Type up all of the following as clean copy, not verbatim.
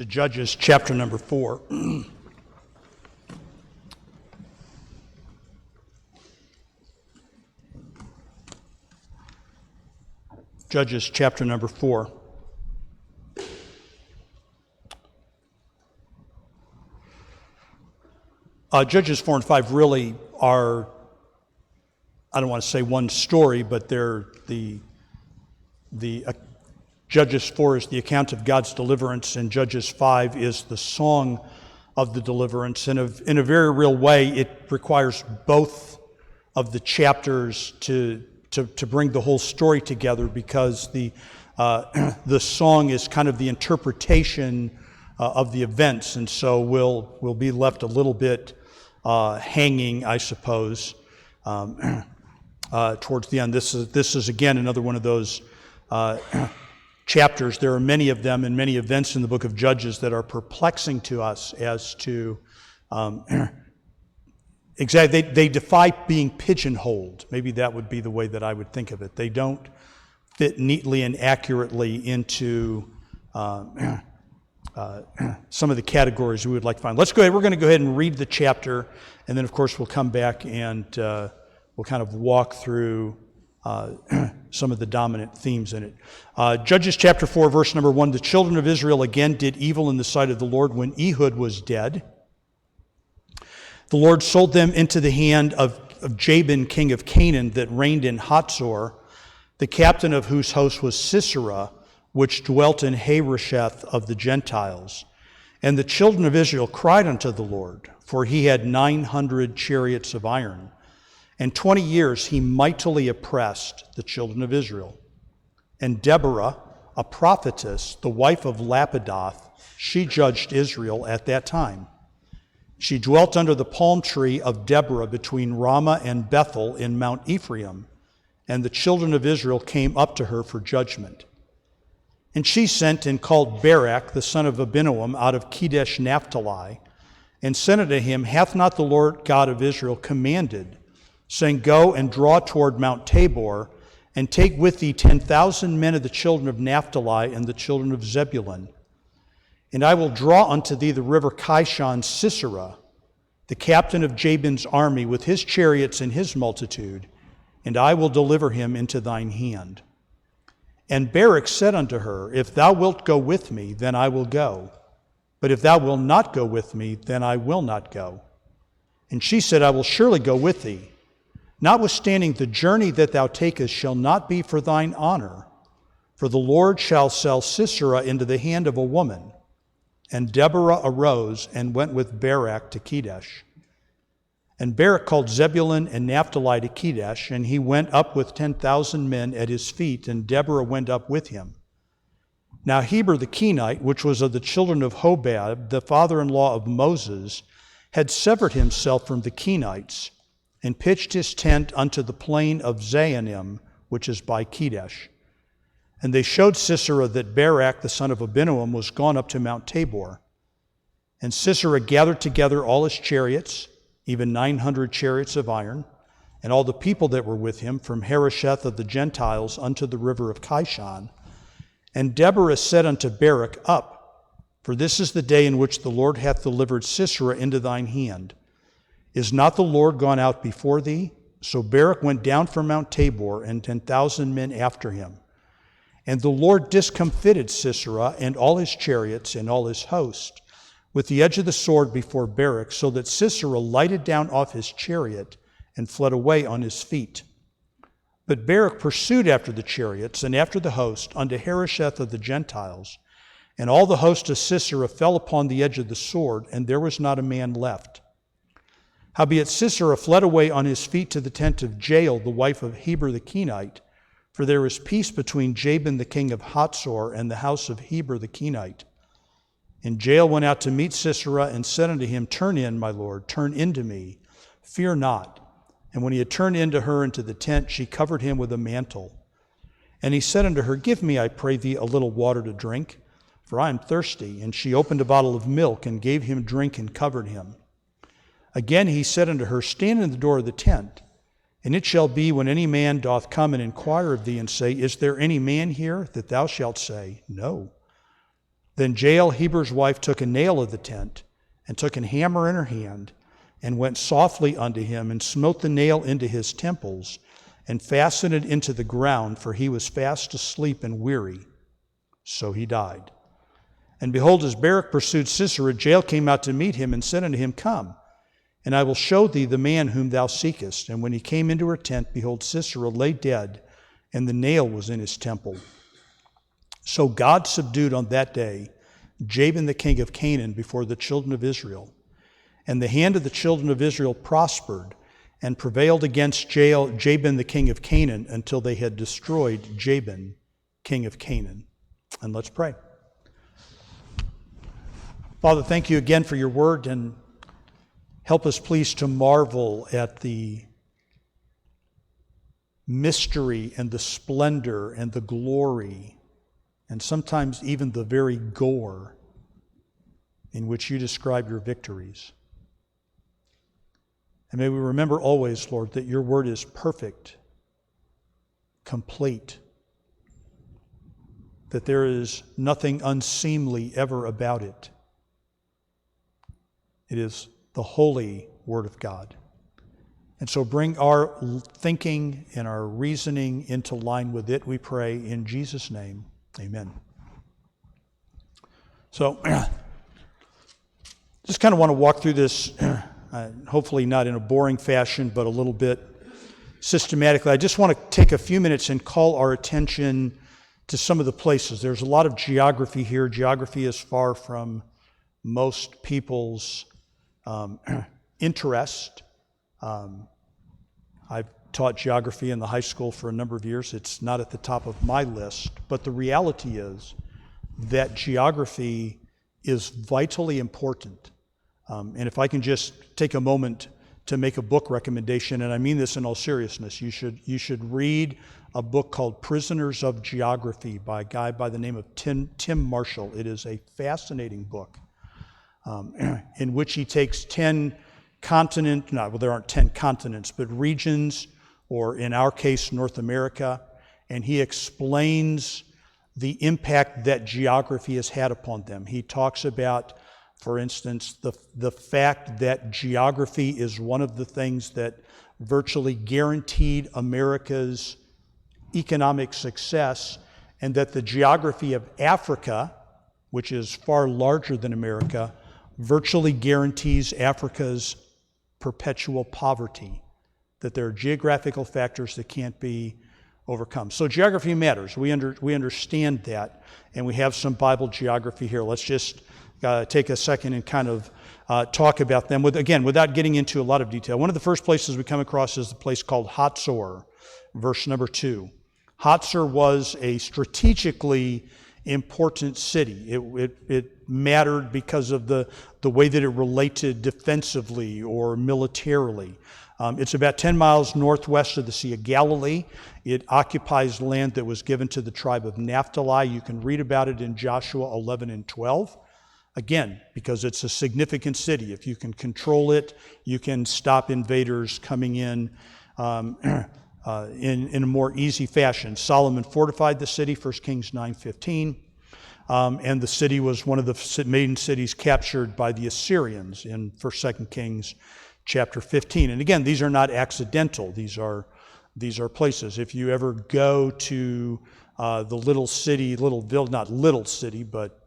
To Judges chapter number 4. Judges chapter number 4. Judges 4 and 5 really are, I don't want to say one story, but they're the Judges 4 is the account of God's deliverance, and Judges 5 is the song of the deliverance. And in a very real way, it requires both of the chapters to bring the whole story together, because the song is kind of the interpretation of the events, and so we'll be left a little bit hanging, I suppose, towards the end. This is again another one of those chapters. There are many of them and many events in the book of Judges that are perplexing to us as to exactly, they defy being pigeonholed. Maybe that would be the way that I would think of it. They don't fit neatly and accurately into some of the categories we would like to find. Let's go ahead. We're going to go ahead and read the chapter, and then of course we'll come back and we'll kind of walk through some of the dominant themes in it. Judges chapter 4, verse number 1, the children of Israel again did evil in the sight of the Lord when Ehud was dead. The Lord sold them into the hand of Jabin, king of Canaan, that reigned in Hatzor, the captain of whose host was Sisera, which dwelt in Harosheth of the Gentiles. And the children of Israel cried unto the Lord, for he had 900 chariots of iron. And 20 years he mightily oppressed the children of Israel. And Deborah, a prophetess, the wife of Lapidoth, she judged Israel at that time. She dwelt under the palm tree of Deborah between Ramah and Bethel in Mount Ephraim, and the children of Israel came up to her for judgment. And she sent and called Barak, the son of Abinoam, out of Kedesh Naphtali, and said unto him, Hath not the Lord God of Israel commanded, saying, Go and draw toward Mount Tabor, and take with thee 10,000 men of the children of Naphtali and the children of Zebulun. And I will draw unto thee the river Kishon Sisera, the captain of Jabin's army, with his chariots and his multitude, and I will deliver him into thine hand. And Barak said unto her, If thou wilt go with me, then I will go. But if thou wilt not go with me, then I will not go. And she said, I will surely go with thee. Notwithstanding, the journey that thou takest shall not be for thine honor, for the Lord shall sell Sisera into the hand of a woman. And Deborah arose and went with Barak to Kedesh. And Barak called Zebulun and Naphtali to Kedesh, and he went up with 10,000 men at his feet, and Deborah went up with him. Now Heber the Kenite, which was of the children of Hobab, the father-in-law of Moses, had severed himself from the Kenites, and pitched his tent unto the plain of Zaanim, which is by Kedesh. And they showed Sisera that Barak, the son of Abinoam, was gone up to Mount Tabor. And Sisera gathered together all his chariots, even 900 chariots of iron, and all the people that were with him, from Harosheth of the Gentiles unto the river of Kishon. And Deborah said unto Barak, Up, for this is the day in which the Lord hath delivered Sisera into thine hand. Is not the Lord gone out before thee? So Barak went down from Mount Tabor, and 10,000 men after him. And the Lord discomfited Sisera and all his chariots and all his host with the edge of the sword before Barak, so that Sisera lighted down off his chariot and fled away on his feet. But Barak pursued after the chariots and after the host unto Harosheth of the Gentiles, and all the host of Sisera fell upon the edge of the sword, and there was not a man left. Howbeit Sisera fled away on his feet to the tent of Jael, the wife of Heber the Kenite, for there was peace between Jabin the king of Hatzor and the house of Heber the Kenite. And Jael went out to meet Sisera and said unto him, Turn in, my lord, turn into me, fear not. And when he had turned into her into the tent, she covered him with a mantle. And he said unto her, Give me, I pray thee, a little water to drink, for I am thirsty. And she opened a bottle of milk and gave him drink and covered him. Again he said unto her, Stand in the door of the tent, and it shall be when any man doth come and inquire of thee and say, Is there any man here? That thou shalt say, No. Then Jael, Heber's wife, took a nail of the tent, and took an hammer in her hand, and went softly unto him, and smote the nail into his temples, and fastened it into the ground, for he was fast asleep and weary. So he died. And behold, as Barak pursued Sisera, Jael came out to meet him, and said unto him, Come, and I will show thee the man whom thou seekest. And when he came into her tent, behold, Sisera lay dead, and the nail was in his temple. So God subdued on that day Jabin the king of Canaan before the children of Israel. And the hand of the children of Israel prospered and prevailed against Jabin the king of Canaan until they had destroyed Jabin, king of Canaan. And let's pray. Father, thank you again for your word, and help us please to marvel at the mystery and the splendor and the glory, and sometimes even the very gore in which you describe your victories. And may we remember always, Lord, that your word is perfect, complete, that there is nothing unseemly ever about it. It is the holy word of God. And so bring our thinking and our reasoning into line with it, we pray, in Jesus' name. Amen. So, just kind of want to walk through this, hopefully not in a boring fashion, but a little bit systematically. I just want to take a few minutes and call our attention to some of the places. There's a lot of geography here. Geography is far from most people's interest. I've taught geography in the high school for a number of years. It's not at the top of my list, but the reality is that geography is vitally important. And if I can just take a moment to make a book recommendation, and I mean this in all seriousness, you should read a book called Prisoners of Geography by a guy by the name of Tim Marshall. It is a fascinating book in which he takes 10 continents, there aren't 10 continents, but regions, or in our case, North America, and he explains the impact that geography has had upon them. He talks about, for instance, the fact that geography is one of the things that virtually guaranteed America's economic success, and that the geography of Africa, which is far larger than America, virtually guarantees Africa's perpetual poverty, that there are geographical factors that can't be overcome. So geography matters. We understand that, and we have some Bible geography here. Let's just take a second and kind of talk about them, without getting into a lot of detail. One of the first places we come across is the place called Hatzor, verse number 2. Hatzor was a strategically important city. It mattered because of the way that it related defensively or militarily. It's about 10 miles northwest of the Sea of Galilee. It occupies land that was given to the tribe of Naphtali. You can read about it in Joshua 11 and 12. Again, because it's a significant city. If you can control it, you can stop invaders coming in a more easy fashion. Solomon fortified the city, 1 Kings 9:15. And the city was one of the main cities captured by the Assyrians in 1st, 2nd Kings chapter 15. And again, these are not accidental. These are places. If you ever go to the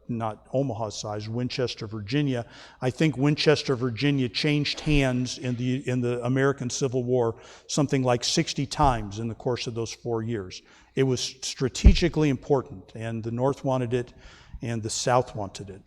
not Omaha size, Winchester, Virginia. I think Winchester, Virginia changed hands in the American Civil War something like 60 times in the course of those 4 years. It was strategically important, and the North wanted it, and the South wanted it.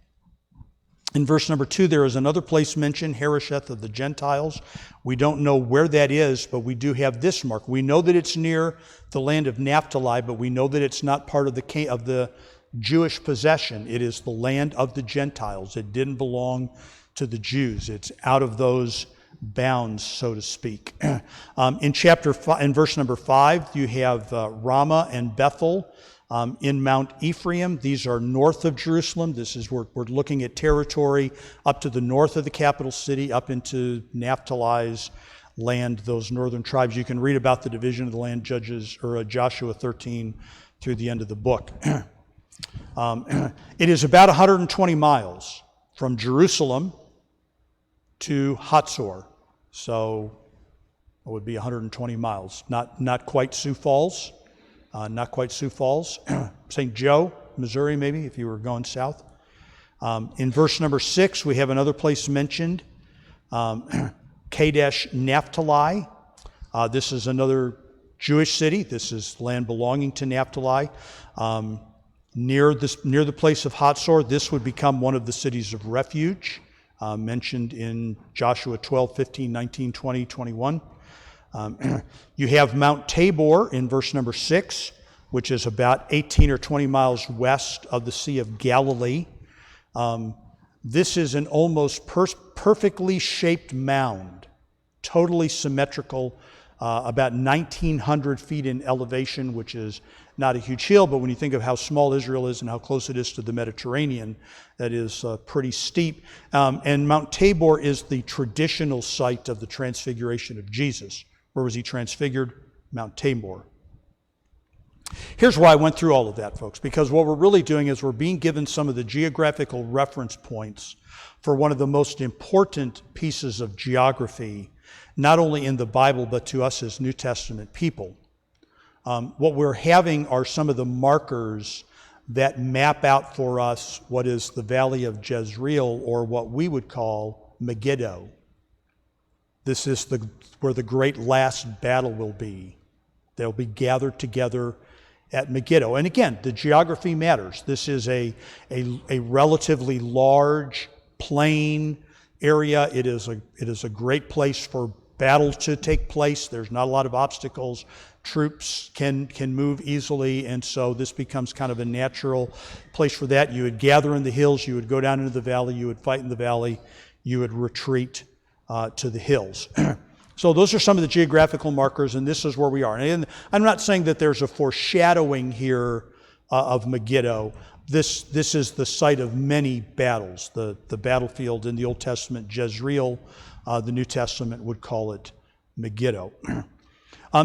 In verse number 2, there is another place mentioned, Harosheth of the Gentiles. We don't know where that is, but we do have this mark. We know that it's near the land of Naphtali, but we know that it's not part of the Jewish possession. It is the land of the Gentiles. It didn't belong to the Jews. It's out of those bounds, so to speak. In verse number 5, you have Ramah and Bethel in Mount Ephraim. These are north of Jerusalem. We're looking at territory up to the north of the capital city, up into Naphtali's land, those northern tribes. You can read about the division of the land, Joshua 13 through the end of the book. It is about 120 miles from Jerusalem to Hatzor. So it would be 120 miles. Not quite Sioux Falls. Not quite Sioux Falls. St. Joe, Missouri, maybe, if you were going south. In verse number 6, we have another place mentioned, Kadesh Naphtali. This is another Jewish city. This is land belonging to Naphtali. Near the place of Hatzor, this would become one of the cities of refuge, mentioned in Joshua 12, 15, 19, 20, 21. You have Mount Tabor in verse number 6, which is about 18 or 20 miles west of the Sea of Galilee. This is an almost perfectly shaped mound, totally symmetrical, about 1,900 feet in elevation, which is not a huge hill, but when you think of how small Israel is and how close it is to the Mediterranean, that is pretty steep. And Mount Tabor is the traditional site of the transfiguration of Jesus. Where was he transfigured? Mount Tabor. Here's why I went through all of that, folks, because what we're really doing is we're being given some of the geographical reference points for one of the most important pieces of geography, not only in the Bible, but to us as New Testament people. What we're having are some of the markers that map out for us what is the Valley of Jezreel, or what we would call Megiddo. This is where the great last battle will be. They'll be gathered together at Megiddo. And again, the geography matters. This is a relatively large, plain area. It is a great place for battle to take place. There's not a lot of obstacles. Troops can move easily, and so this becomes kind of a natural place for that. You would gather in the hills, you would go down into the valley, you would fight in the valley, you would retreat to the hills. So those are some of the geographical markers, and this is where we are. And I'm not saying that there's a foreshadowing here of Megiddo. This is the site of many battles. The battlefield in the Old Testament, Jezreel, the New Testament would call it Megiddo.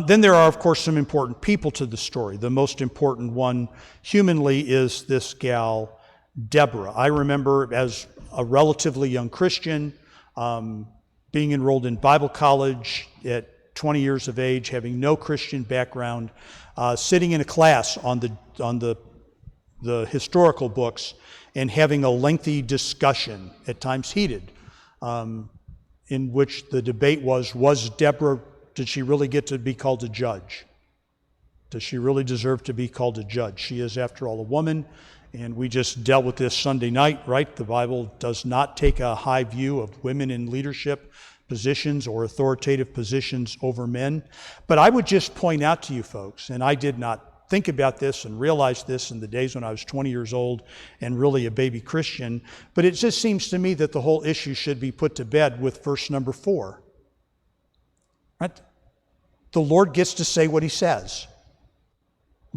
Then there are, of course, some important people to the story. The most important one humanly is this gal, Deborah. I remember as a relatively young Christian, being enrolled in Bible college at 20 years of age, having no Christian background, sitting in a class on the historical books and having a lengthy discussion, at times heated, in which the debate was Deborah, did she really get to be called a judge? Does she really deserve to be called a judge? She is, after all, a woman, and we just dealt with this Sunday night, right? The Bible does not take a high view of women in leadership positions or authoritative positions over men. But I would just point out to you folks, and I did not think about this and realize this in the days when I was 20 years old and really a baby Christian, but it just seems to me that the whole issue should be put to bed with verse number 4. Right? The Lord gets to say what he says.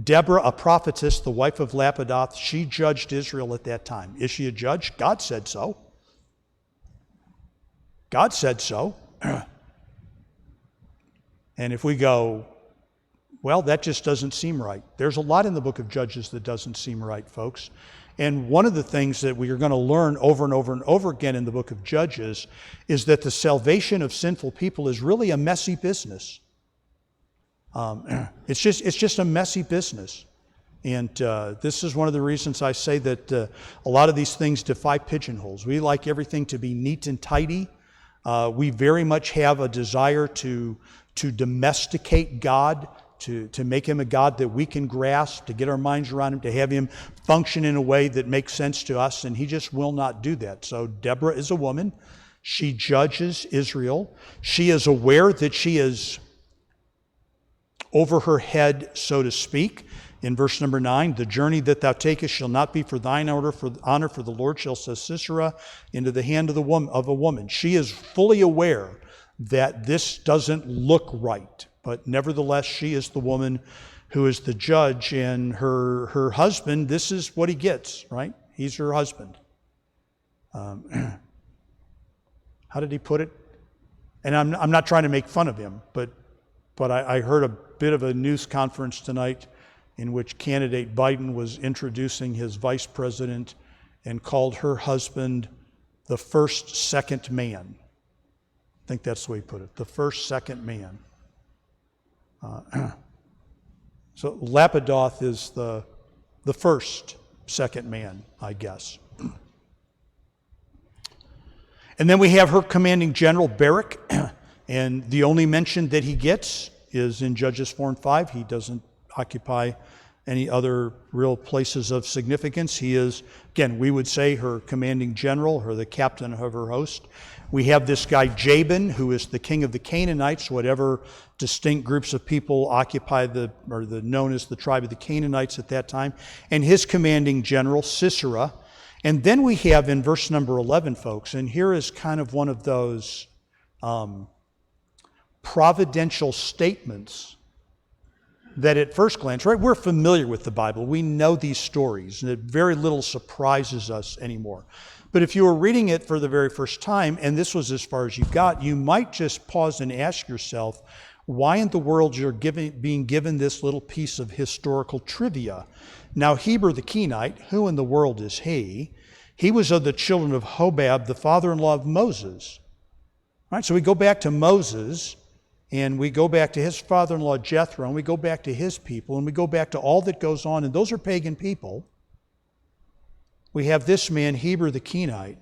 Deborah, a prophetess, the wife of Lapidoth, she judged Israel at that time. Is she a judge? God said so. God said so. And if we go, well, that just doesn't seem right. There's a lot in the book of Judges that doesn't seem right, folks. And one of the things that we are going to learn over and over and over again in the book of Judges is that the salvation of sinful people is really a messy business. It's just a messy business. And this is one of the reasons I say that a lot of these things defy pigeonholes. We like everything to be neat and tidy. We very much have a desire to domesticate God, to make him a God that we can grasp, to get our minds around him, to have him function in a way that makes sense to us, and he just will not do that. So Deborah is a woman. She judges Israel. She is aware that she is over her head, so to speak. In verse number 9, the journey that thou takest shall not be for thine honor, for the Lord shall send Sisera into the hand of a woman. She is fully aware that this doesn't look right, but nevertheless, she is the woman who is the judge, and her husband, this is what he gets, right? He's her husband. How did he put it? And I'm not trying to make fun of him, but I heard a bit of a news conference tonight in which candidate Biden was introducing his vice president and called her husband the first second man. I think that's the way he put it, the first second man. So Lapidoth is the first second man, I guess. And then we have her commanding general, Barak, and the only mention that he gets is in Judges 4 and 5. He doesn't occupy any other real places of significance. He is, again, we would say her commanding general, or the captain of her host. We have this guy Jabin, who is the king of the Canaanites, whatever distinct groups of people occupy known as the tribe of the Canaanites at that time, and his commanding general, Sisera. And then we have in verse number 11, folks, and here is kind of one of those providential statements that at first glance, right, we're familiar with the Bible. We know these stories, and very little surprises us anymore. But if you were reading it for the very first time, and this was as far as you got, you might just pause and ask yourself, why in the world you're being given this little piece of historical trivia? Now, Heber the Kenite, who in the world is he? He was of the children of Hobab, the father-in-law of Moses. All right, so we go back to Moses, and we go back to his father-in-law Jethro, and we go back to his people, and we go back to all that goes on, and those are pagan people. We have this man, Heber the Kenite.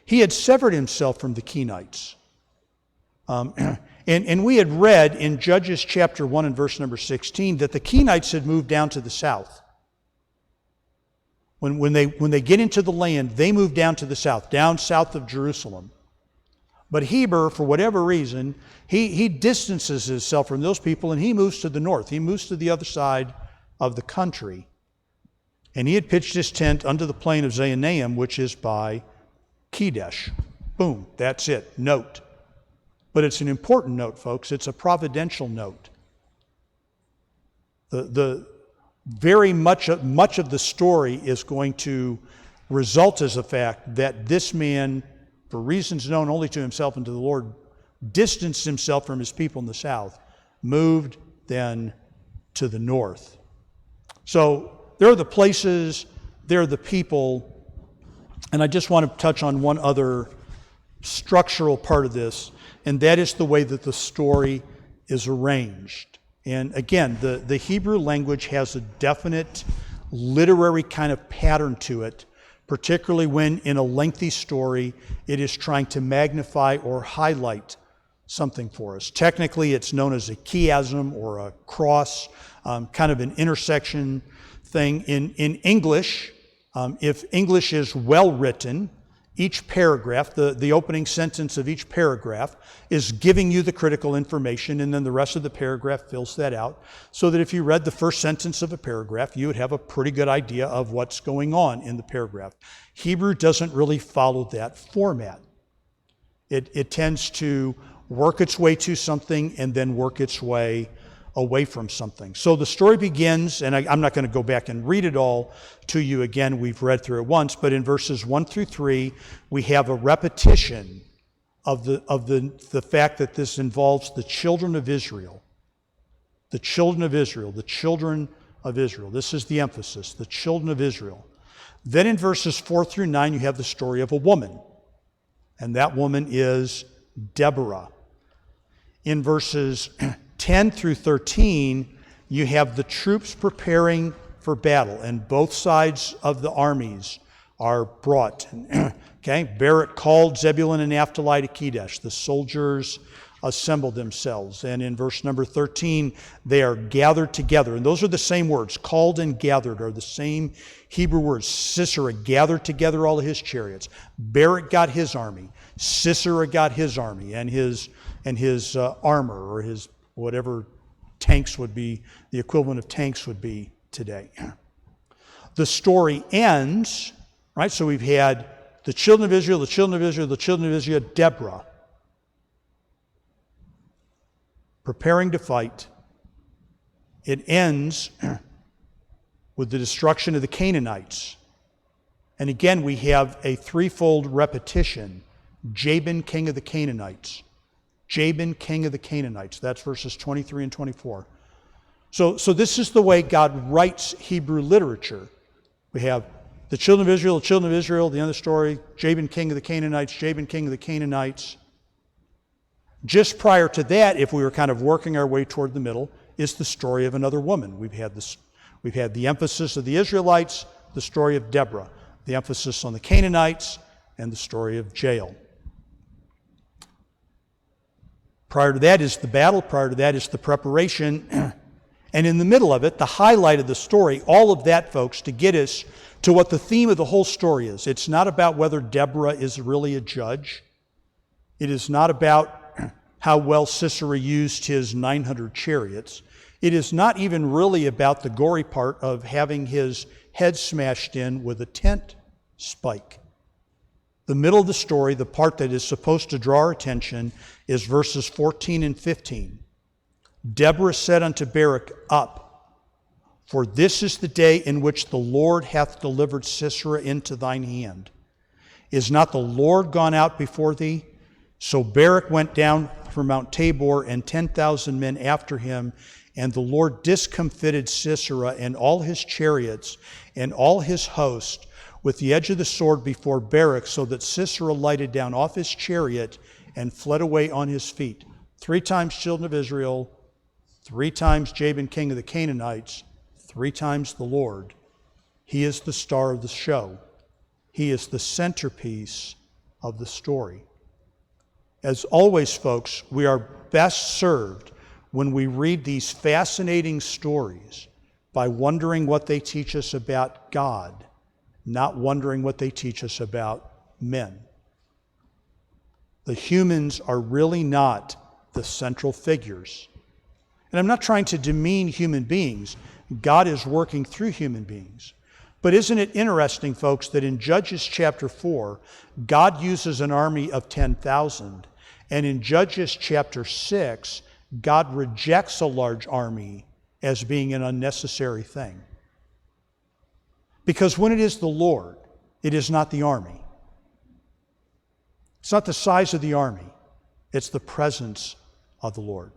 He had severed himself from the Kenites. And we had read in Judges chapter 1 and verse number 16 that the Kenites had moved down to the south. When they get into the land, they move down to the south, down south of Jerusalem. But Heber, for whatever reason, he distances himself from those people and he moves to the north. He moves to the other side of the country. And he had pitched his tent under the plain of Zaanaim, which is by Kedesh. Boom, that's it. Note. But it's an important note, folks. It's a providential note. The very much of the story is going to result as a fact that this man, for reasons known only to himself and to the Lord, distanced himself from his people in the south, moved then to the north. So there are the places, there are the people, and I just want to touch on one other structural part of this, and that is the way that the story is arranged. And again, the Hebrew language has a definite literary kind of pattern to it, particularly when in a lengthy story it is trying to magnify or highlight something for us. Technically, it's known as a chiasm or a cross, kind of an intersection thing. In English, if English is well written, each paragraph, the opening sentence of each paragraph is giving you the critical information, and then the rest of the paragraph fills that out, so that if you read the first sentence of a paragraph, you would have a pretty good idea of what's going on in the paragraph. Hebrew doesn't really follow that format. It tends to work its way to something and then work its way away from something. So the story begins, and I'm not going to go back and read it all to you again. We've read through it once, but in verses 1 through 3, we have a repetition of the fact that this involves the children of Israel. The children of Israel, the children of Israel. This is the emphasis, the children of Israel. Then in verses 4 through 9, you have the story of a woman, and that woman is Deborah. In verses 10 through 13, you have the troops preparing for battle, and both sides of the armies are brought. Okay, Barak called Zebulun and Naphtali to Kedesh. The soldiers assembled themselves. And in verse number 13, they are gathered together. And those are the same words. Called and gathered are the same Hebrew words. Sisera gathered together all of his chariots. Barak got his army. Sisera got his army and his armor, or his whatever tanks would be, the equivalent of tanks would be today. The story ends, right? So we've had the children of Israel, the children of Israel, the children of Israel, Deborah, preparing to fight. It ends with the destruction of the Canaanites. And again, we have a threefold repetition. Jabin, king of the Canaanites. Jabin, king of the Canaanites. That's verses 23 and 24. So this is the way God writes Hebrew literature. We have the children of Israel, the end of the story, Jabin, king of the Canaanites, Jabin, king of the Canaanites. Just prior to that, if we were kind of working our way toward the middle, is the story of another woman. We've had the emphasis of the Israelites, the story of Deborah, the emphasis on the Canaanites, and the story of Jael. Prior to that is the battle, prior to that is the preparation, and in the middle of it, the highlight of the story, all of that, folks, to get us to what the theme of the whole story is. It's not about whether Deborah is really a judge. It is not about how well Sisera used his 900 chariots. It is not even really about the gory part of having his head smashed in with a tent spike. The middle of the story, the part that is supposed to draw our attention, is verses 14 and 15. Deborah said unto Barak, Up, for this is the day in which the Lord hath delivered Sisera into thine hand. Is not the Lord gone out before thee? So Barak went down from Mount Tabor, and 10,000 men after him, and the Lord discomfited Sisera and all his chariots and all his host with the edge of the sword before Barak, so that Sisera lighted down off his chariot and fled away on his feet. 3 times children of Israel, 3 times Jabin, king of the Canaanites, 3 times the Lord. He is the star of the show. He is the centerpiece of the story. As always, folks, we are best served when we read these fascinating stories by wondering what they teach us about God, not wondering what they teach us about men. The humans are really not the central figures. And I'm not trying to demean human beings. God is working through human beings. But isn't it interesting, folks, that in Judges chapter 4, God uses an army of 10,000, and in Judges chapter 6, God rejects a large army as being an unnecessary thing. Because when it is the Lord, it is not the army. It's not the size of the army. It's the presence of the Lord.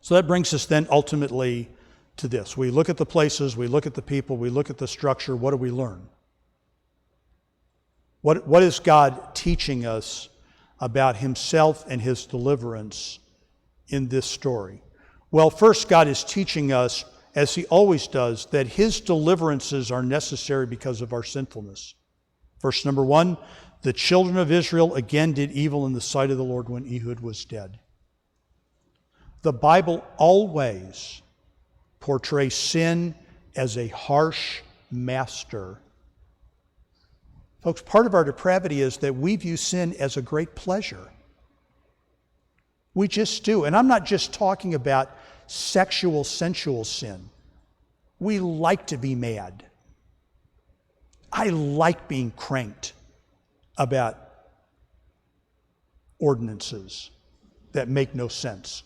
So that brings us then ultimately to this. We look at the places, we look at the people, we look at the structure. What do we learn? What is God teaching us about himself and his deliverance in this story? Well, first, God is teaching us, as he always does, that his deliverances are necessary because of our sinfulness. Verse number 1, the children of Israel again did evil in the sight of the Lord when Ehud was dead. The Bible always portrays sin as a harsh master. Folks, part of our depravity is that we view sin as a great pleasure. We just do. And I'm not just talking about sexual, sensual sin. We like to be mad. I like being cranked about ordinances that make no sense.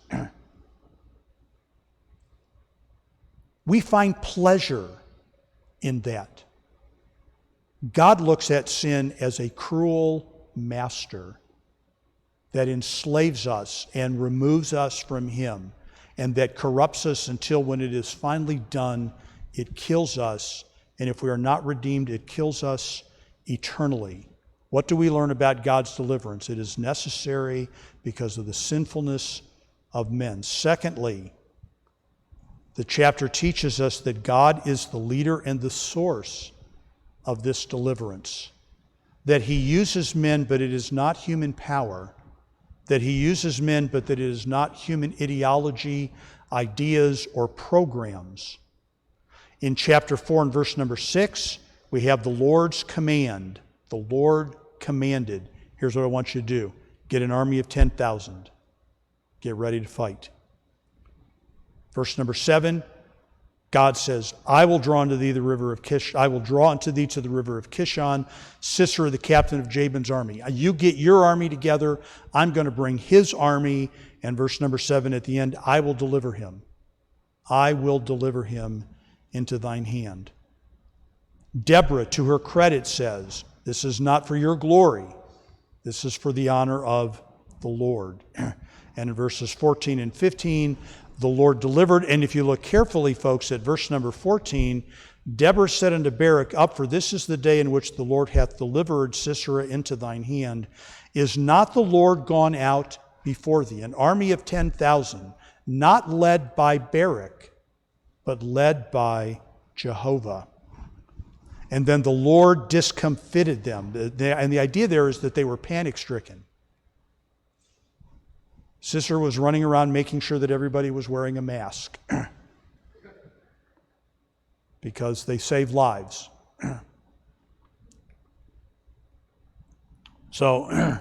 We find pleasure in that. God looks at sin as a cruel master that enslaves us and removes us from him, and that corrupts us until when it is finally done, it kills us. And if we are not redeemed, it kills us eternally. What do we learn about God's deliverance? It is necessary because of the sinfulness of men. Secondly, the chapter teaches us that God is the leader and the source of this deliverance. That he uses men, but it is not human power. That he uses men, but that it is not human ideology, ideas, or programs. In chapter 4 and verse number 6, we have the Lord's command. The Lord commanded. Here's what I want you to do. Get an army of 10,000. Get ready to fight. Verse number 7, God says, I will draw unto thee the river of I will draw unto thee to the river of Kishon, Sisera, the captain of Jabin's army. You get your army together. I'm going to bring his army. And verse number 7 at the end, I will deliver him. I will deliver him into thine hand. Deborah, to her credit, says, this is not for your glory. This is for the honor of the Lord. And in verses 14 and 15, the Lord delivered. And if you look carefully, folks, at verse number 14, Deborah said unto Barak, Up, for this is the day in which the Lord hath delivered Sisera into thine hand. Is not the Lord gone out before thee, an army of 10,000, not led by Barak, but led by Jehovah? And then the Lord discomfited them. And the idea there is that they were panic-stricken. Sisera was running around making sure that everybody was wearing a mask because they save lives. So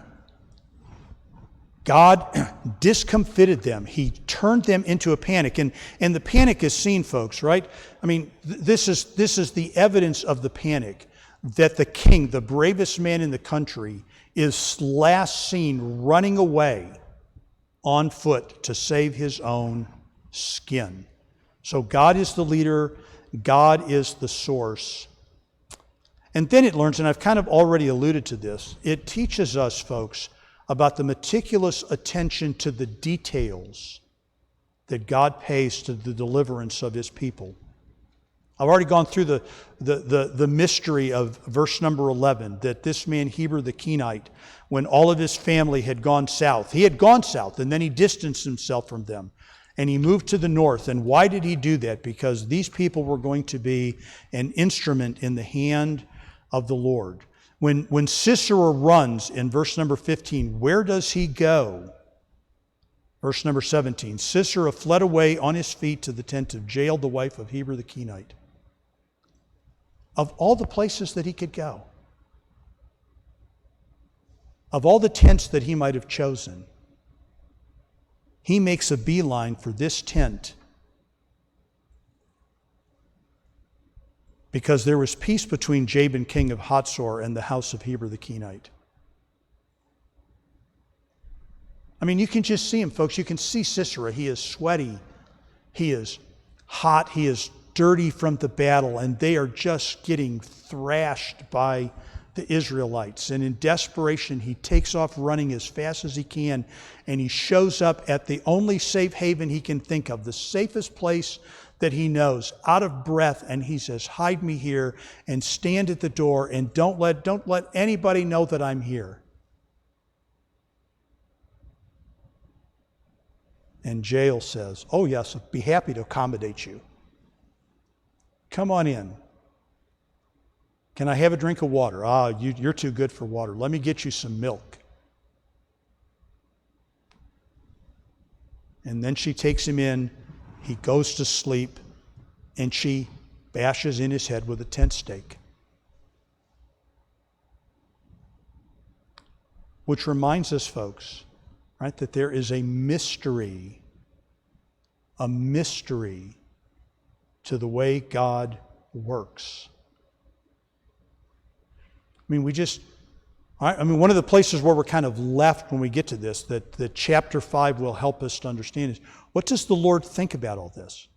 God discomfited them. He turned them into a panic. And the panic is seen, folks, right? I mean, this is the evidence of the panic, that the king, the bravest man in the country, is last seen running away on foot to save his own skin. So God is the leader. God is the source. And then it learns, and I've kind of already alluded to this, it teaches us, folks, about the meticulous attention to the details that God pays to the deliverance of his people. I've already gone through the mystery of verse number 11, that this man Heber the Kenite, when all of his family had gone south, he had gone south and then he distanced himself from them and he moved to the north. And why did he do that? Because these people were going to be an instrument in the hand of the Lord. When Sisera runs in verse number 15, where does he go? Verse number 17, Sisera fled away on his feet to the tent of Jael, the wife of Heber the Kenite. Of all the places that he could go, of all the tents that he might have chosen, he makes a beeline for this tent because there was peace between Jabin, king of Hatzor, and the house of Heber the Kenite. I mean, you can just see him, folks. You can see Sisera. He is sweaty. He is hot. He is dirty from the battle, and they are just getting thrashed by the Israelites. And in desperation, he takes off running as fast as he can, and he shows up at the only safe haven he can think of, the safest place that he knows, out of breath, and he says, hide me here and stand at the door and don't let anybody know that I'm here. And Jael says, oh yes, I'd be happy to accommodate you. Come on in. Can I have a drink of water? You're too good for water. Let me get you some milk. And then she takes him in. He goes to sleep, and she bashes in his head with a tent stake. Which reminds us, folks, right, that there is a mystery to the way God works. I mean, one of the places where we're kind of left when we get to this, that chapter 5 will help us to understand, is what does the Lord think about all this?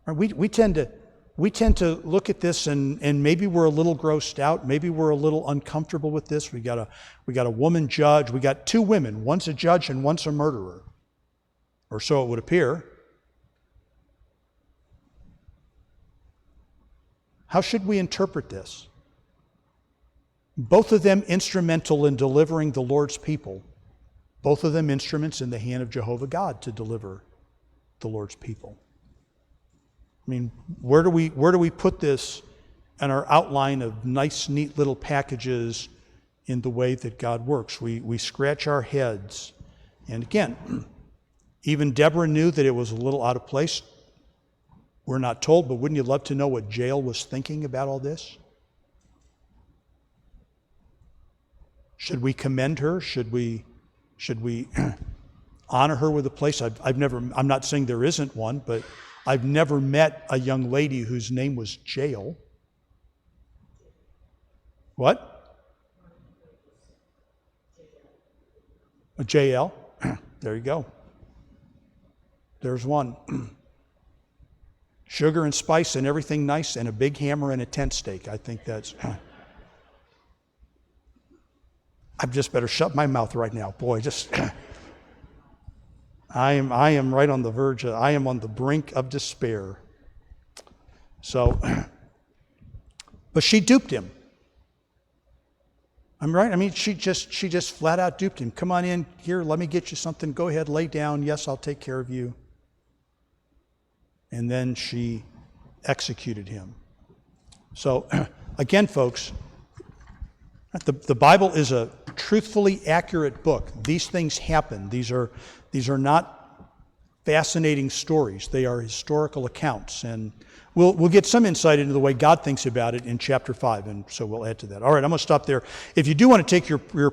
We tend to look at this and maybe we're a little grossed out. Maybe we're a little uncomfortable with this. We got a woman judge. We got two women. One's a judge and one's a murderer, or so it would appear. How should we interpret this? Both of them instrumental in delivering the Lord's people. Both of them instruments in the hand of Jehovah God to deliver the Lord's people. I mean, where do we put this in our outline of nice, neat little packages in the way that God works? We scratch our heads. And again, even Deborah knew that it was a little out of place. We're not told, but wouldn't you love to know what Jael was thinking about all this? Should we commend her? Should we honor her with a place? I'm not saying there isn't one, but I've never met a young lady whose name was Jael. What? A JL? There you go. There's one. Sugar and spice and everything nice, and a big hammer and a tent stake. I think that's... I just better shut my mouth right now. Boy, just... I am right on the verge I am on the brink of despair. So, but she duped him. I'm right. I mean, she just flat out duped him. Come on in here. Let me get you something. Go ahead, lay down. Yes, I'll take care of you. And then she executed him. So, again, folks, the Bible is a truthfully accurate book. These things happen. These are not fascinating stories. They are historical accounts, and we'll get some insight into the way God thinks about it in chapter 5, and so we'll add to that. All right, I'm going to stop there. If you do want to take your prayer